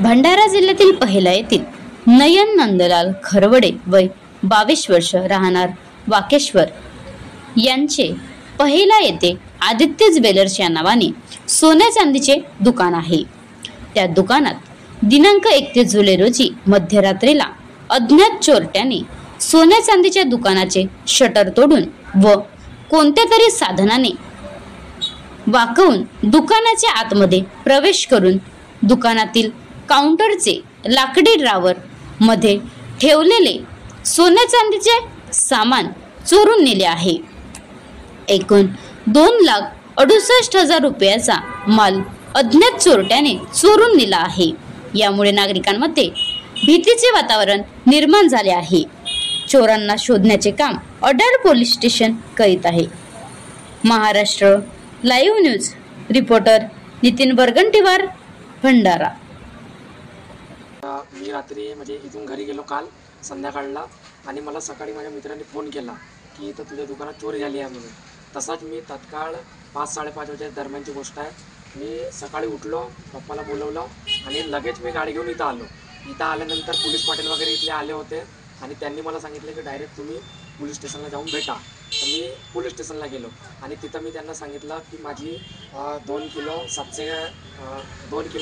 भंडारा जिल्ह्यातील पहिला येथील नयन नंदलाल खरवडे वय 22 वर्ष राहणार वाकेश्वर यांचे पहिला येथे आदित्य ज्वेलर्स या नावाने सोन्या चांदीचे दुकान आहे। त्या दुकानात दिनांक 31 जुलै रोजी मध्यरात्रीला अज्ञात चोरट्याने सोन्या चांदीच्या दुकानाचे शटर तोडून व कोणत्या तरी साधनाने वाकवून दुकानाच्या आतमध्ये प्रवेश करून दुकानातील काउंटरचे लाकडी ड्रावर मध्ये ठेवलेले सोन्या चांदीचे सामान चोरून नेले आहे। एकूण 2,68,000 रुपयाचा माल अज्ञात चोरट्याने चोरून नेला आहे। यामुळे नागरिकांमध्ये भीतीचे वातावरण निर्माण झाले आहे। चोरांना शोधण्याचे काम अडाळ पोलीस स्टेशन करीत आहे। Maharashtra live news reporter Nitin Bargantiwar, Bhandara. मी रात्री म्हणजे इथून घरी गेलो काल संध्याकाळला आणि मला सकाळी माझ्या मित्रांनी फोन केला की इथं तुझ्या दुकानात चोरी झाली आहे म्हणून। तसाच मी तत्काळ 5-5:30 वाजेच्या दरम्यानची गोष्ट आहे, मी सकाळी उठलो, पप्पाला बोलवलं आणि लगेच मी गाडी घेऊन इथं आलो। इथं आल्यानंतर पोलीस पाटील वगैरे इथले आले होते आणि त्यांनी मला सांगितलं की डायरेक्ट तुम्ही पोलीस स्टेशनला जाऊन भेटा। तर मी पोलीस स्टेशनला गेलो आणि तिथं मी त्यांना सांगितलं की माझी 2 किलो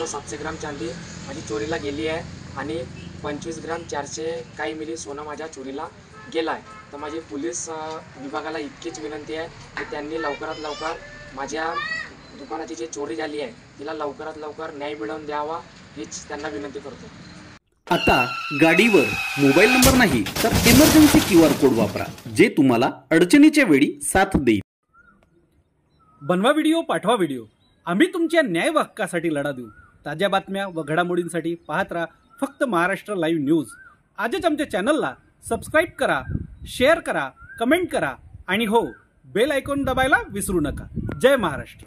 700 ग्राम चांदी माझी चोरीला गेली आहे आणि 25 ग्राम 400 काही मिली सोनं माझ्या चोरीला गेला आहे। तर माझी पोलीस विभागाला इतकीच विनंती आहे की त्यांनी लवकरात लवकर माझ्या दुकानाची जी चोरी झाली आहे तिला लवकरात लवकर न्याय मिळवून द्यावा हीच त्यांना विनंती करतो। आता गाडीवर मोबाईल नंबर नाही तर इमर्जन्सी QR कोड वापरा, जे तुम्हाला अडचणीच्या वेळी साथ देईल। बनवा व्हिडिओ, पाठवा व्हिडिओ, आम्ही तुमच्या न्याय हक्कासाठी लढा देऊ। ताज्या बातम्या व घडामोडींसाठी पाहत राहा फक्त महाराष्ट्र लाईव्ह न्यूज। आजच आमच्या चॅनलला सबस्क्राईब करा, शेअर करा, कमेंट करा आणि हो, बेल आयकॉन दाबायला विसरू नका। जय महाराष्ट्र।